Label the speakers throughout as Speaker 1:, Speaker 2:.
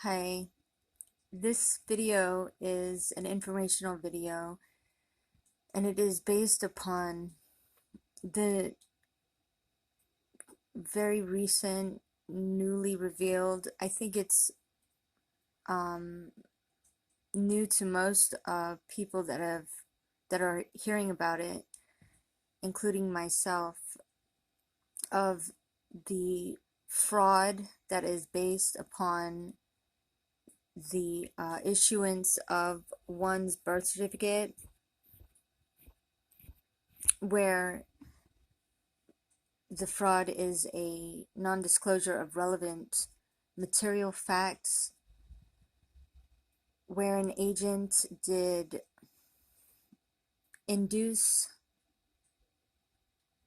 Speaker 1: Hi, this video is an informational video and it is based upon the very recent, newly revealed, I think it's um, new to most people that are hearing about it, including myself, of the fraud that is based upon the issuance of one's birth certificate, where the fraud is a non-disclosure of relevant material facts, where an agent did induce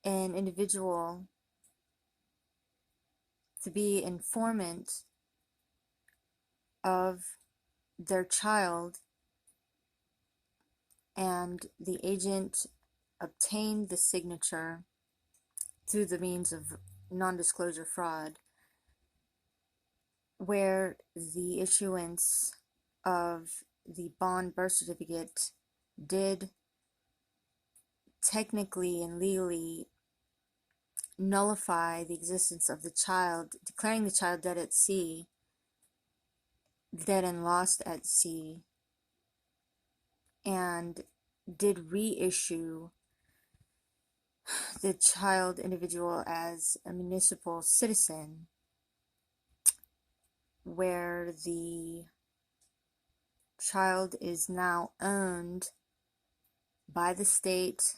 Speaker 1: an individual to be informant of their child, and the agent obtained the signature through the means of non-disclosure fraud, where the issuance of the bond birth certificate did technically and legally nullify the existence of the child, declaring the child dead at sea, dead and lost at sea, and did reissue the child individual as a municipal citizen, where the child is now owned by the state,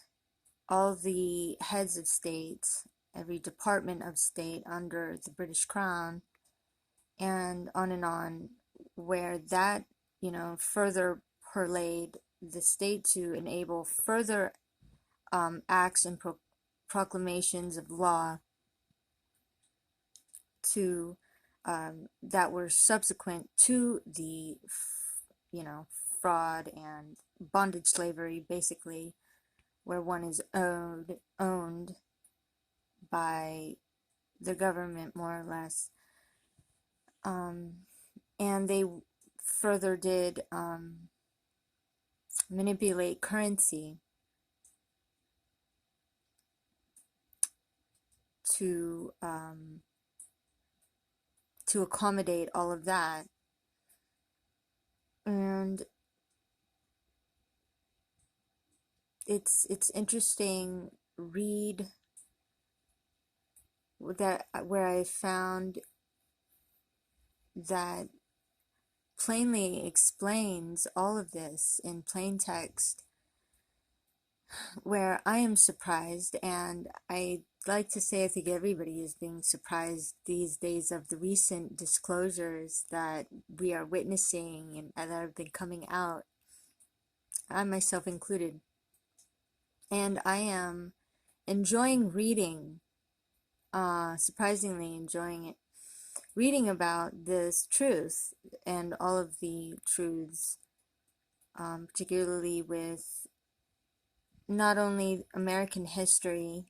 Speaker 1: all the heads of state, every department of state under the British Crown, and on, where that, further parlayed the state to enable further acts and proclamations of law to that were subsequent to the, fraud and bondage slavery, basically, where one is owned by the government, more or less. And they further did manipulate currency to accommodate all of that. And it's interesting read that where I found that plainly explains all of this in plain text, where I am surprised, and I like to say I think everybody is being surprised these days of the recent disclosures that we are witnessing and that have been coming out, I myself included. And I am enjoying reading, surprisingly enjoying it, reading about this truth and all of the truths, particularly with not only American history,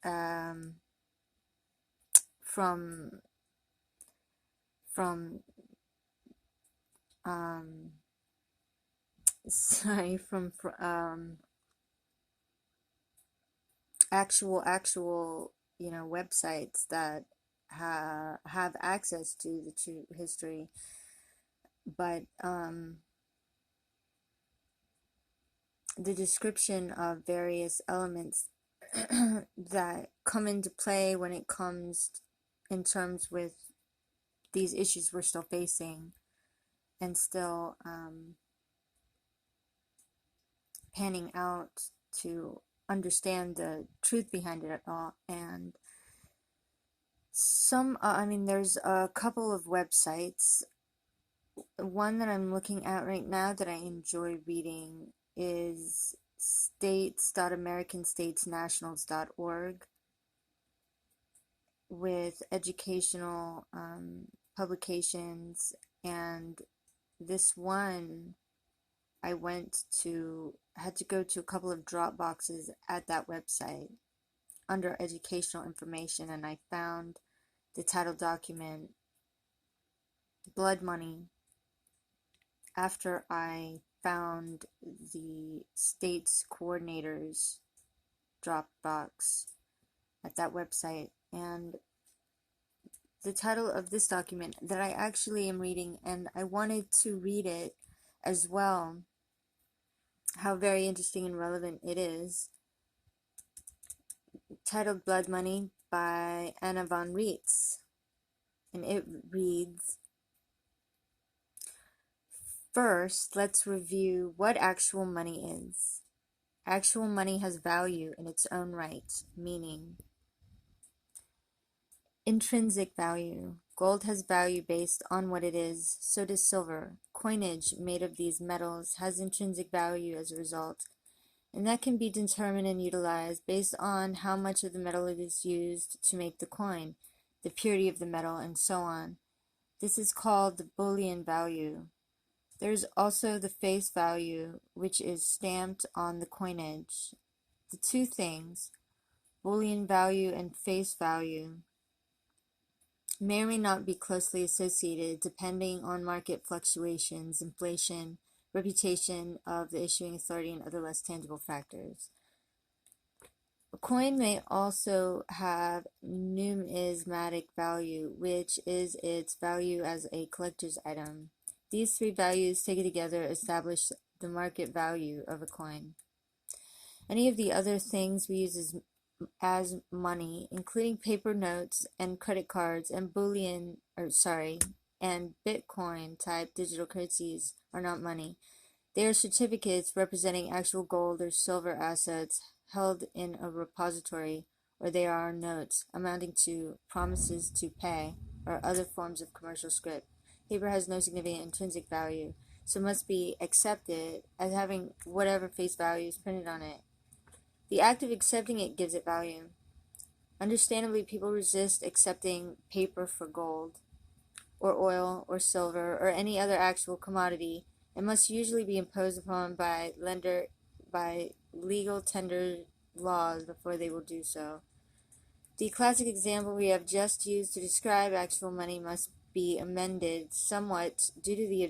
Speaker 1: um, from from um, sorry, from actual websites that have access to the true history, but the description of various elements that come into play when it comes in terms with these issues we're still facing and still panning out to understand the truth behind it all. And there's a couple of websites. One that I'm looking at right now that I enjoy reading is states.americanstatesnationals.org, with educational publications. And this one, I had to go to a couple of drop boxes at that website under educational information, and I found the title document blood money after I found the state's coordinators Dropbox at that website, and the title of this document that I actually am reading, and I wanted to read it as well, how very interesting and relevant it is, titled Blood Money by Anna von Reitz, and it reads, first, let's review what actual money is. Actual money has value in its own right, meaning intrinsic value. Gold has value based on what it is, so does silver. Coinage made of these metals has intrinsic value as a result, and that can be determined and utilized based on how much of the metal it is used to make the coin, the purity of the metal, and so on. This is called the bullion value. There is also the face value, which is stamped on the coinage. The two things, bullion value and face value, may or may not be closely associated depending on market fluctuations, inflation, reputation of the issuing authority, and other less tangible factors. A coin may also have numismatic value, which is its value as a collector's item. These three values taken together establish the market value of a coin. Any of the other things we use as money, including paper notes and credit cards and and Bitcoin type digital currencies, are not money. They are certificates representing actual gold or silver assets held in a repository, or they are notes amounting to promises to pay or other forms of commercial script. Paper has no significant intrinsic value, so must be accepted as having whatever face value is printed on it. The act of accepting it gives it value. Understandably, people resist accepting paper for gold, or oil, or silver, or any other actual commodity, and must usually be imposed upon by legal tender laws before they will do so. The classic example we have just used to describe actual money must be amended somewhat due to the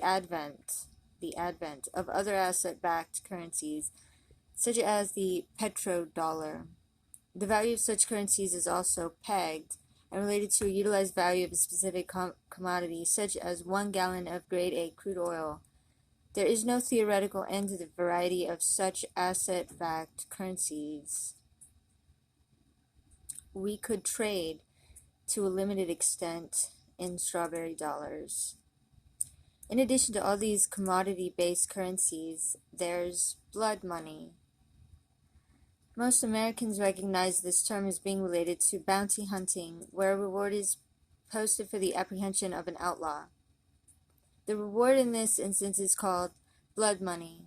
Speaker 1: advent of other asset-backed currencies, such as the petrodollar. The value of such currencies is also pegged and related to a utilized value of a specific commodity, such as 1 gallon of grade A crude oil. There is no theoretical end to the variety of such asset-backed currencies. We could trade, to a limited extent, in strawberry dollars. In addition to all these commodity-based currencies, there's blood money. Most Americans recognize this term as being related to bounty hunting, where a reward is posted for the apprehension of an outlaw. The reward in this instance is called blood money,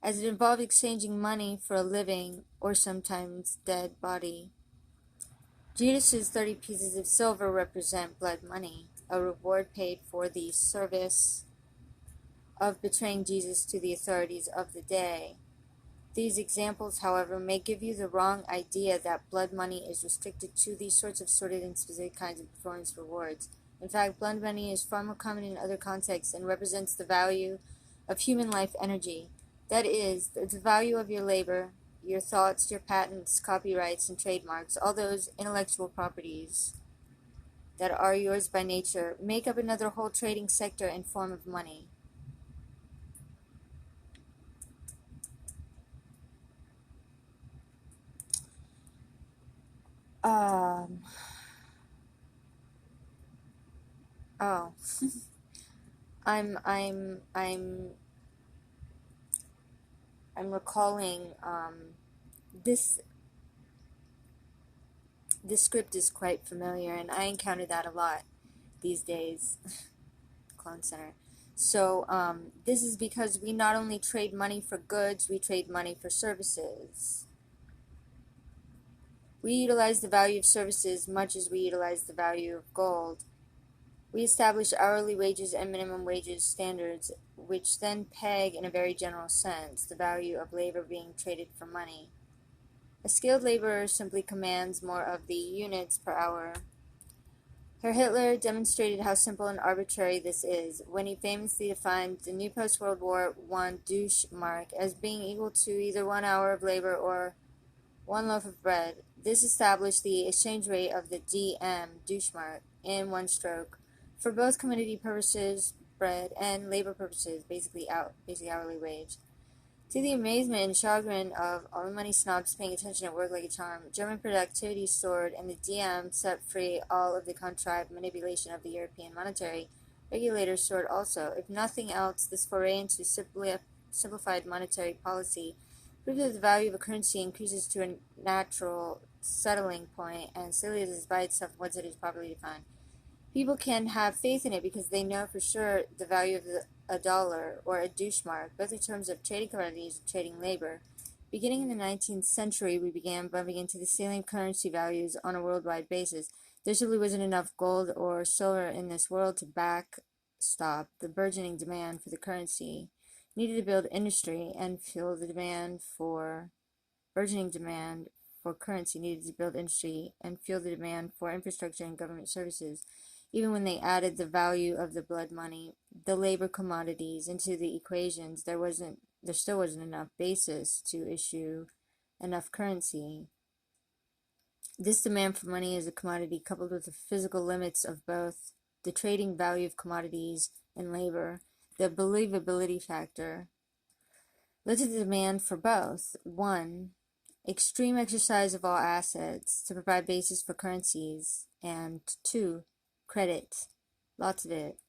Speaker 1: as it involved exchanging money for a living or sometimes dead body. Judas's 30 pieces of silver represent blood money, a reward paid for the service of betraying Jesus to the authorities of the day. These examples, however, may give you the wrong idea that blood money is restricted to these sorts of sorted and specific kinds of performance rewards. In fact, blood money is far more common in other contexts and represents the value of human life energy. That is, the value of your labor, your thoughts, your patents, copyrights, and trademarks, all those intellectual properties that are yours by nature, make up another whole trading sector and form of money. Oh, I'm I'm I'm I'm recalling this this script is quite familiar, and I encounter that a lot these days. Clone Center. So this is because we not only trade money for goods, we trade money for services. We utilize the value of services much as we utilize the value of gold. We establish hourly wages and minimum wages standards, which then peg, in a very general sense, the value of labor being traded for money. A skilled laborer simply commands more of the units per hour. Herr Hitler demonstrated how simple and arbitrary this is when he famously defined the new post-World War I Deutschmark as being equal to either 1 hour of labor or one loaf of bread. This established the exchange rate of the DM Deutschmark in one stroke for both commodity purposes, bread, and labor purposes, basically hourly wage. To the amazement and chagrin of all the money snobs paying attention at work like a charm, German productivity soared, and the DM set free all of the contrived manipulation of the European monetary regulators soared also. If nothing else, this foray into simplified monetary policy proved that the value of a currency increases to a natural settling point and stabilizes by itself once it is properly defined. People can have faith in it because they know for sure the value of a dollar or a Deutschmark, both in terms of trading commodities and trading labor. Beginning in the 19th century, we began bumping into the salient currency values on a worldwide basis. There simply wasn't enough gold or silver in this world to backstop the burgeoning demand for the currency. Needed to build industry and fuel the demand for burgeoning demand for currency needed to build industry and fuel the demand for infrastructure and government services. Even when they added the value of the blood money, the labor commodities into the equations, there still wasn't enough basis to issue enough currency. This demand for money as a commodity, coupled with the physical limits of both the trading value of commodities and labor, the believability factor, led to the demand for both. 1. Extreme exercise of all assets to provide basis for currencies, and 2. Credit. Lots of it.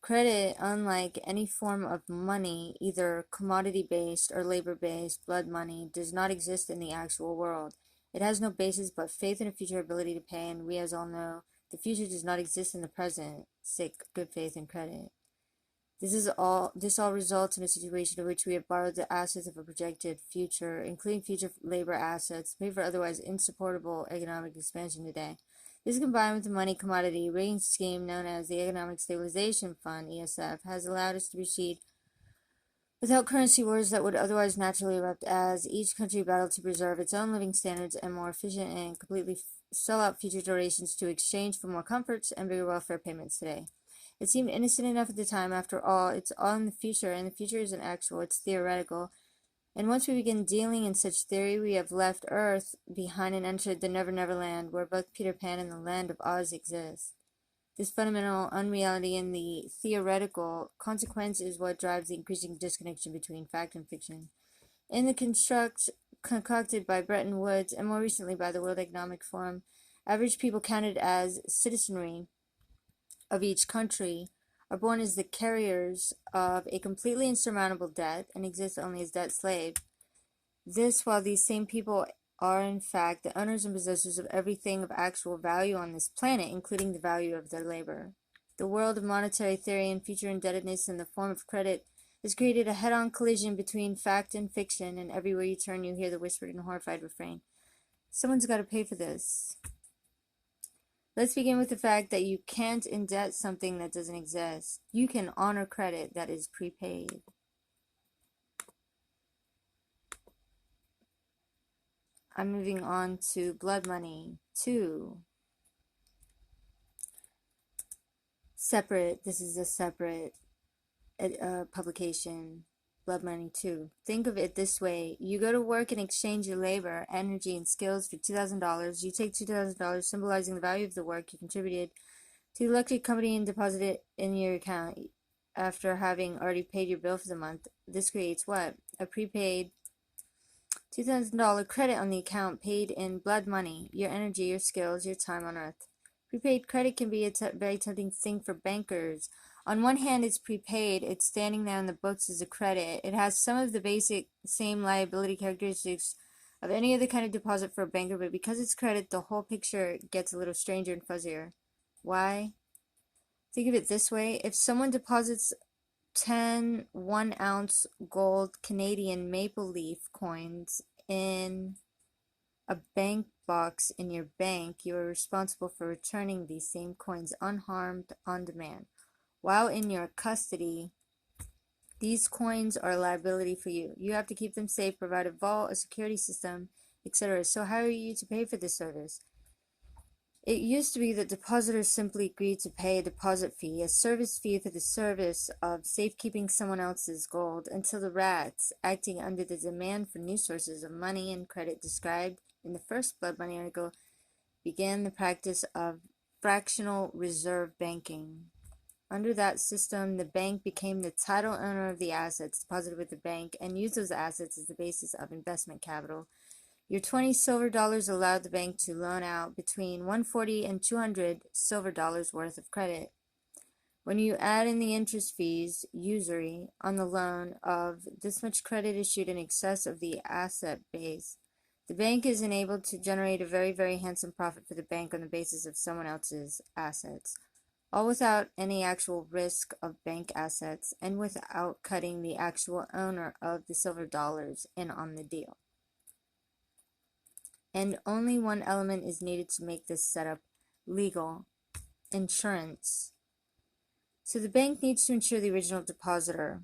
Speaker 1: Credit, unlike any form of money, either commodity-based or labor-based, blood money, does not exist in the actual world. It has no basis but faith in a future ability to pay, and we as all know, the future does not exist in the present, sick good faith and credit. This all results in a situation in which we have borrowed the assets of a projected future, including future labor assets, to pay for otherwise insupportable economic expansion today. This, combined with the money commodity rigging scheme known as the Economic Stabilization Fund (ESF), has allowed us to proceed without currency wars that would otherwise naturally erupt as each country battled to preserve its own living standards and more efficient and completely sell out future durations to exchange for more comforts and bigger welfare payments today. It seemed innocent enough at the time. After all, it's all in the future, and the future isn't actual, it's theoretical. And once we begin dealing in such theory, we have left Earth behind and entered the Never Never Land, where both Peter Pan and the Land of Oz exist. This fundamental unreality in the theoretical consequence is what drives the increasing disconnection between fact and fiction. In the construct concocted by Bretton Woods, and more recently by the World Economic Forum, average people counted as citizenry of each country are born as the carriers of a completely insurmountable debt and exist only as debt slaves. This, while these same people are in fact the owners and possessors of everything of actual value on this planet, including the value of their labor. The world of monetary theory and future indebtedness in the form of credit has created a head-on collision between fact and fiction, and everywhere you turn you hear the whispered and horrified refrain, "Someone's got to pay for this." Let's begin with the fact that you can't indebt something that doesn't exist. You can honor credit that is prepaid. I'm moving on to blood money 2. This is a separate publication. Blood money 2. Think of it this way. You go to work and exchange your labor, energy, and skills for $2,000. You take $2,000, symbolizing the value of the work you contributed to the electric company, and deposit it in your account after having already paid your bill for the month. This creates what? A prepaid $2,000 credit on the account, paid in blood money, your energy, your skills, your time on earth. Prepaid credit can be a very tempting thing for bankers. On one hand, it's prepaid, it's standing there in the books as a credit. It has some of the basic same liability characteristics of any other kind of deposit for a banker, but because it's credit, the whole picture gets a little stranger and fuzzier. Why? Think of it this way. If someone deposits 10 1-ounce gold Canadian maple leaf coins in a bank box in your bank, you are responsible for returning these same coins unharmed on demand. While in your custody, these coins are a liability for you. You have to keep them safe, provide a vault, a security system, etc. So how are you to pay for this service? It used to be that depositors simply agreed to pay a deposit fee, a service fee for the service of safekeeping someone else's gold, until the rats, acting under the demand for new sources of money and credit described in the first Blood Money article, began the practice of fractional reserve banking. Under that system, the bank became the title owner of the assets deposited with the bank and used those assets as the basis of investment capital. Your 20 silver dollars allowed the bank to loan out between 140 and 200 silver dollars worth of credit. When you add in the interest fees, usury, on the loan of this much credit issued in excess of the asset base, the bank is enabled to generate a very, very handsome profit for the bank on the basis of someone else's assets, all without any actual risk of bank assets and without cutting the actual owner of the silver dollars in on the deal. And only one element is needed to make this setup legal: insurance. So the bank needs to insure the original depositor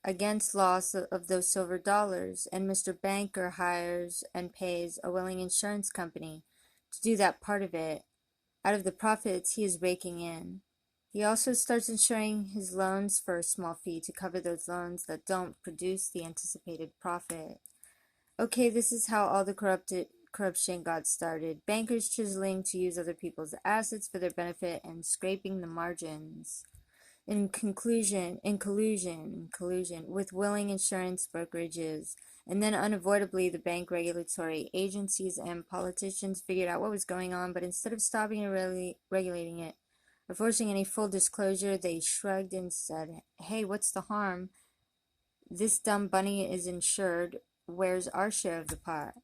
Speaker 1: against loss of those silver dollars, and Mr. Banker hires and pays a willing insurance company to do that part of it out of the profits he is raking in. He also starts insuring his loans for a small fee to cover those loans that don't produce the anticipated profit. Okay, this is how all the corruption got started. Bankers chiseling to use other people's assets for their benefit and scraping the margins. In collusion with willing insurance brokerages. And then unavoidably the bank regulatory agencies and politicians figured out what was going on, but instead of stopping and regulating it, or forcing any full disclosure, they shrugged and said, hey, what's the harm? This dumb bunny is insured. Where's our share of the pot?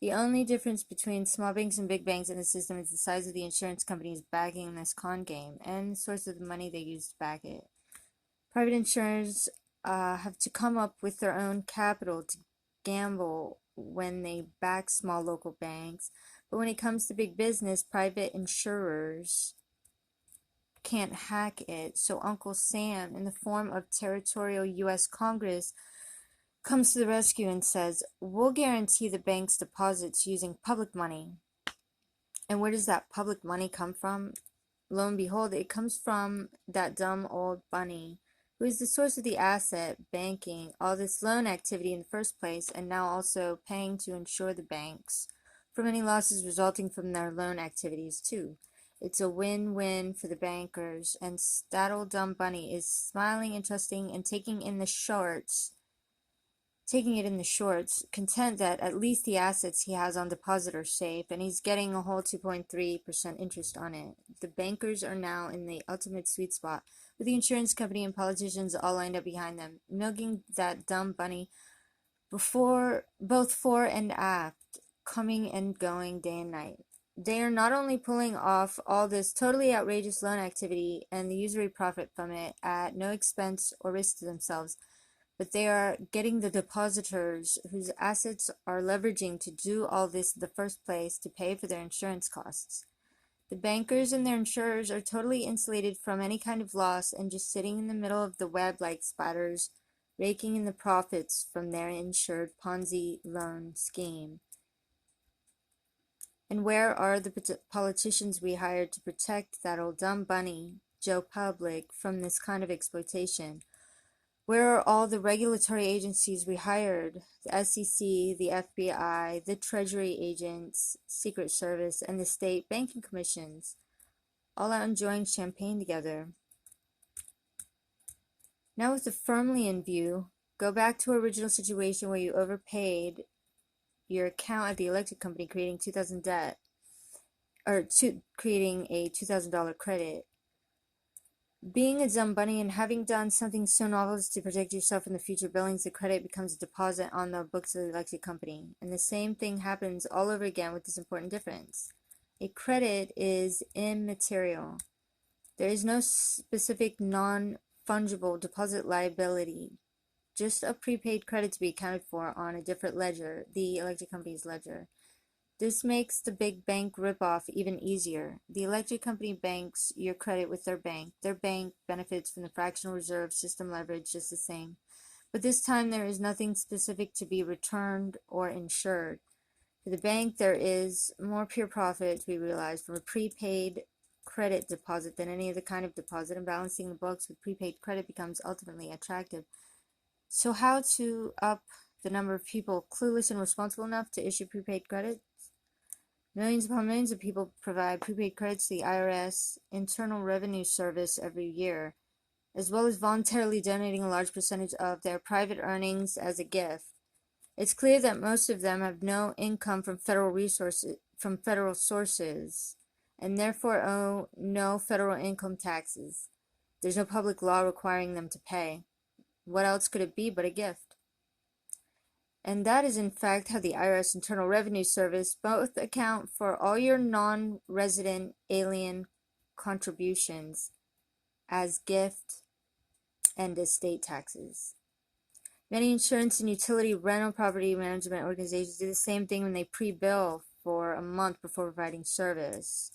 Speaker 1: The only difference between small banks and big banks in the system is the size of the insurance companies backing this con game and the source of the money they use to back it. Private insurers have to come up with their own capital to gamble when they back small local banks, but when it comes to big business, private insurers can't hack it. So Uncle Sam, in the form of territorial U.S. Congress, comes to the rescue and says, we'll guarantee the bank's deposits using public money. And where does that public money come from? Lo and behold, it comes from that dumb old bunny, who is the source of the asset banking all this loan activity in the first place, and now also paying to insure the banks from any losses resulting from their loan activities too. It's a win-win for the bankers, and that old dumb bunny is smiling and trusting and taking it in the shorts, content that at least the assets he has on deposit are safe, and he's getting a whole 2.3% interest on it. The bankers are now in the ultimate sweet spot, with the insurance company and politicians all lined up behind them, milking that dumb bunny both fore and aft, coming and going day and night. They are not only pulling off all this totally outrageous loan activity and the usury profit from it at no expense or risk to themselves, but they are getting the depositors whose assets are leveraging to do all this in the first place to pay for their insurance costs. The bankers and their insurers are totally insulated from any kind of loss and just sitting in the middle of the web like spiders, raking in the profits from their insured Ponzi loan scheme. And where are the politicians we hired to protect that old dumb bunny, Joe Public, from this kind of exploitation? Where are all the regulatory agencies we hired? The SEC, the FBI, the Treasury agents, Secret Service, and the state banking commissions, all out enjoying champagne together. Now with the firmly in view, go back to our original situation where you overpaid your account at the electric company, creating creating a $2,000 credit. Being a dumb bunny and having done something so novel as to protect yourself from the future billings, the credit becomes a deposit on the books of the electric company. And the same thing happens all over again with this important difference. A credit is immaterial. There is no specific non-fungible deposit liability, just a prepaid credit to be accounted for on a different ledger, the electric company's ledger. This makes the big bank ripoff even easier. The electric company banks your credit with their bank. Their bank benefits from the fractional reserve system leverage just the same. But this time there is nothing specific to be returned or insured. For the bank, there is more pure profit to be realized from a prepaid credit deposit than any other kind of deposit, and balancing the books with prepaid credit becomes ultimately attractive. So how to up the number of people clueless and responsible enough to issue prepaid credits? Millions upon millions of people provide prepaid credits to the IRS Internal Revenue Service every year, as well as voluntarily donating a large percentage of their private earnings as a gift. It's clear that most of them have no income from federal sources, and therefore owe no federal income taxes. There's no public law requiring them to pay. What else could it be but a gift? And that is in fact how the IRS Internal Revenue Service both account for all your non-resident alien contributions as gift and estate taxes. Many insurance and utility rental property management organizations do the same thing when they pre-bill for a month before providing service,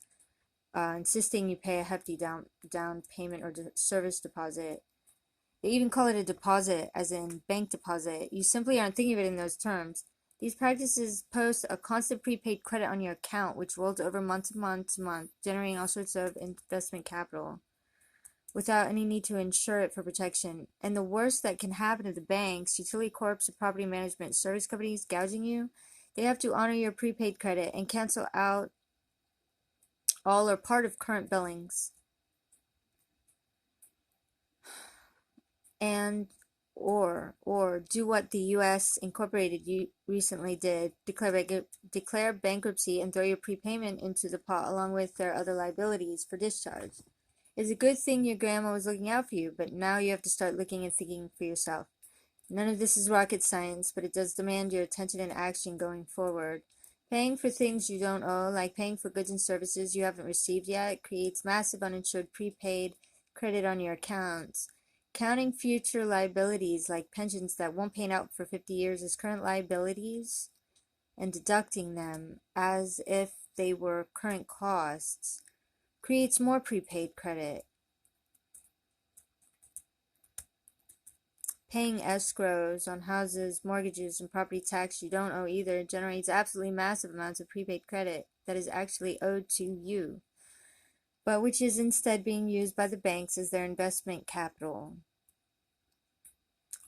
Speaker 1: insisting you pay a hefty down payment or service deposit. They even call it a deposit, as in bank deposit. You simply aren't thinking of it in those terms. These practices post a constant prepaid credit on your account, which rolls over month to month to month, generating all sorts of investment capital without any need to insure it for protection. And the worst that can happen to the banks, utility corps, or property management service companies gouging you, they have to honor your prepaid credit and cancel out all or part of current billings. And or do what the U.S. Incorporated recently did, declare bankruptcy and throw your prepayment into the pot along with their other liabilities for discharge. It's a good thing your grandma was looking out for you, but now you have to start looking and thinking for yourself. None of this is rocket science, but it does demand your attention and action going forward. Paying for things you don't owe, like paying for goods and services you haven't received yet, creates massive uninsured prepaid credit on your accounts. Counting future liabilities like pensions that won't pay out for 50 years as current liabilities and deducting them as if they were current costs creates more prepaid credit. Paying escrows on houses, mortgages, and property tax you don't owe either generates absolutely massive amounts of prepaid credit that is actually owed to you, but which is instead being used by the banks as their investment capital.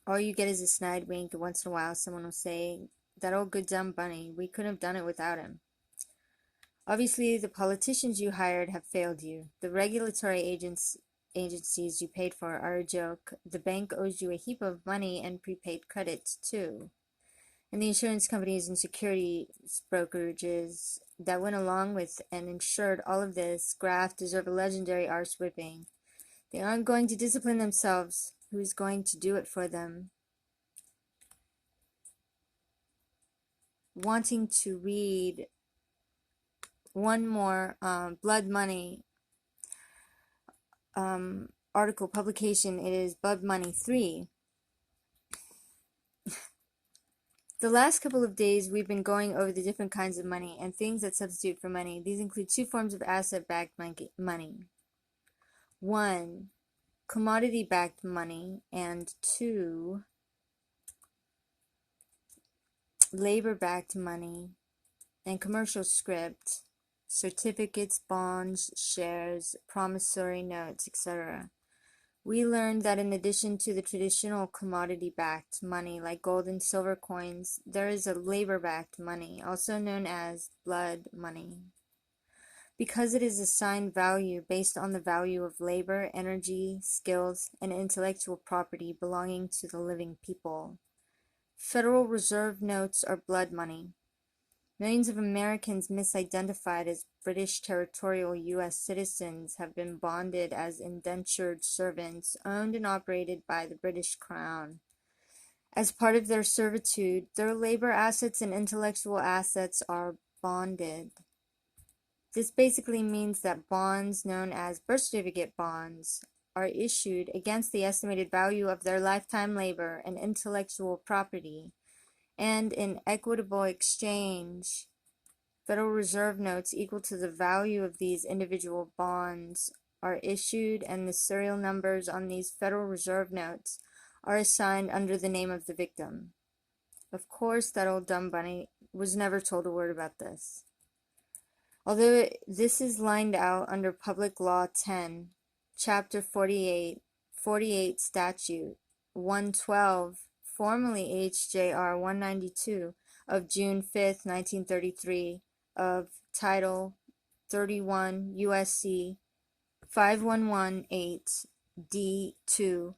Speaker 1: All you get is a snide wink, and once in a while someone will say, "That old good dumb bunny, we couldn't have done it without him." Obviously, the politicians you hired have failed you. The regulatory agencies you paid for are a joke. The bank owes you a heap of money and prepaid credits, too. And the insurance companies and securities brokerages that went along with and insured all of this graft deserve a legendary arse whipping. They aren't going to discipline themselves. Who's going to do it for them? Wanting to read one more Blood Money article publication. It is Blood Money 3. The last couple of days we've been going over the different kinds of money and things that substitute for money. These include two forms of asset-backed money. 1, commodity-backed money, and 2, labor-backed money and commercial script, certificates, bonds, shares, promissory notes, etc. We learned that in addition to the traditional commodity-backed money like gold and silver coins, there is a labor-backed money, also known as blood money, because it is assigned value based on the value of labor, energy, skills, and intellectual property belonging to the living people. Federal Reserve notes are blood money. Millions of Americans misidentified as British territorial U.S. citizens have been bonded as indentured servants owned and operated by the British Crown. As part of their servitude, their labor assets and intellectual assets are bonded. This basically means that bonds known as birth certificate bonds are issued against the estimated value of their lifetime labor and intellectual property, and in equitable exchange, Federal Reserve notes equal to the value of these individual bonds are issued, and the serial numbers on these Federal Reserve notes are assigned under the name of the victim. Of course, that old dumb bunny was never told a word about this. Although this is lined out under Public Law 10, Chapter 48 Statute 112, formerly HJR 192, of June 5th, 1933, of Title 31 USC 5118 D2,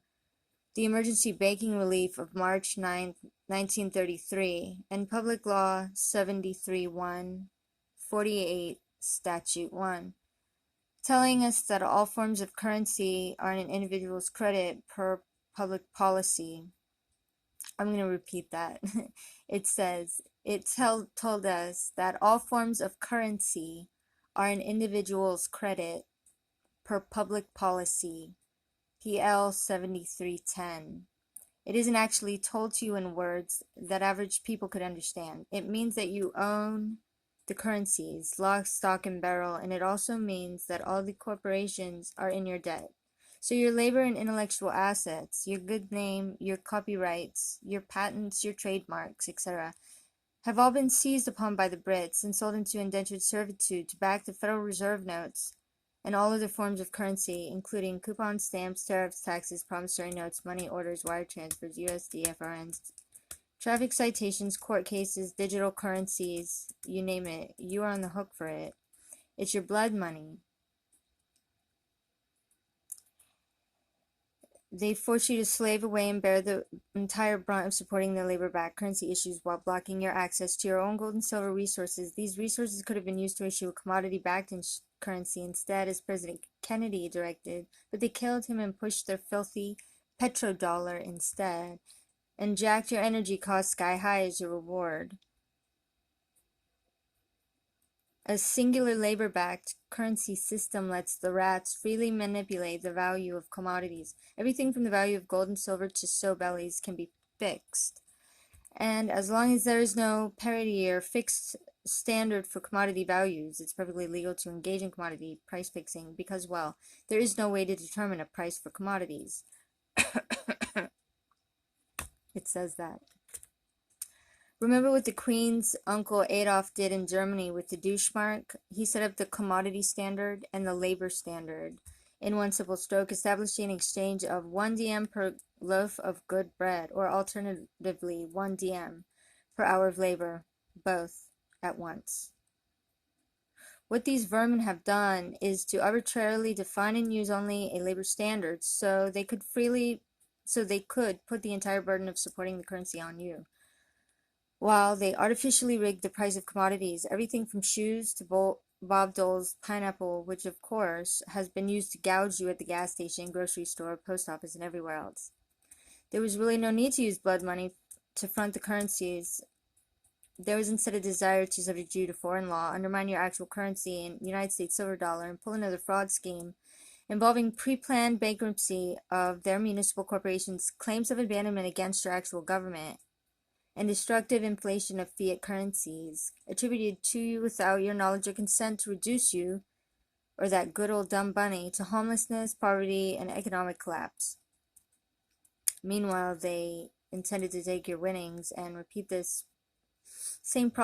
Speaker 1: the Emergency Banking Relief of March 9, 1933, and Public Law 73-1, 48 Statute 1, telling us that all forms of currency are an individual's credit per public policy. I'm going to repeat that. It says, told us that all forms of currency are an individual's credit per public policy, PL 7310. It isn't actually told to you in words that average people could understand. It means that you own the currencies, lock, stock, and barrel, and it also means that all the corporations are in your debt. So your labor and intellectual assets, your good name, your copyrights, your patents, your trademarks, etc., have all been seized upon by the Brits and sold into indentured servitude to back the Federal Reserve notes and all other forms of currency, including coupons, stamps, tariffs, taxes, promissory notes, money orders, wire transfers, USD, FRNs, traffic citations, court cases, digital currencies, you name it. You are on the hook for it. It's your blood money. They force you to slave away and bear the entire brunt of supporting their labor-backed currency issues while blocking your access to your own gold and silver resources. These resources could have been used to issue a commodity-backed currency instead, as President Kennedy directed, but they killed him and pushed their filthy petrodollar instead, and jacked your energy costs sky high as your reward. A singular labor-backed currency system lets the rats freely manipulate the value of commodities. Everything from the value of gold and silver to sow bellies can be fixed. And as long as there is no parity or fixed standard for commodity values, it's perfectly legal to engage in commodity price fixing because, well, there is no way to determine a price for commodities. It says that. Remember what the Queen's uncle Adolf did in Germany with the Deutschmark? He set up the commodity standard and the labor standard in one simple stroke, establishing an exchange of 1 dm per loaf of good bread, or alternatively 1 dm per hour of labor, both at once. What these vermin have done is to arbitrarily define and use only a labor standard so they could put the entire burden of supporting the currency on you, while they artificially rigged the price of commodities, everything from shoes to Bob Dole's pineapple, which of course has been used to gouge you at the gas station, grocery store, post office, and everywhere else. There was really no need to use blood money to front the currencies. There was instead a desire to subject you to foreign law, undermine your actual currency in United States silver dollar, and pull another fraud scheme involving pre-planned bankruptcy of their municipal corporations, claims of abandonment against your actual government, and destructive inflation of fiat currencies attributed to you without your knowledge or consent to reduce you, or that good old dumb bunny, to homelessness, poverty, and economic collapse. Meanwhile, they intended to take your winnings and repeat this same process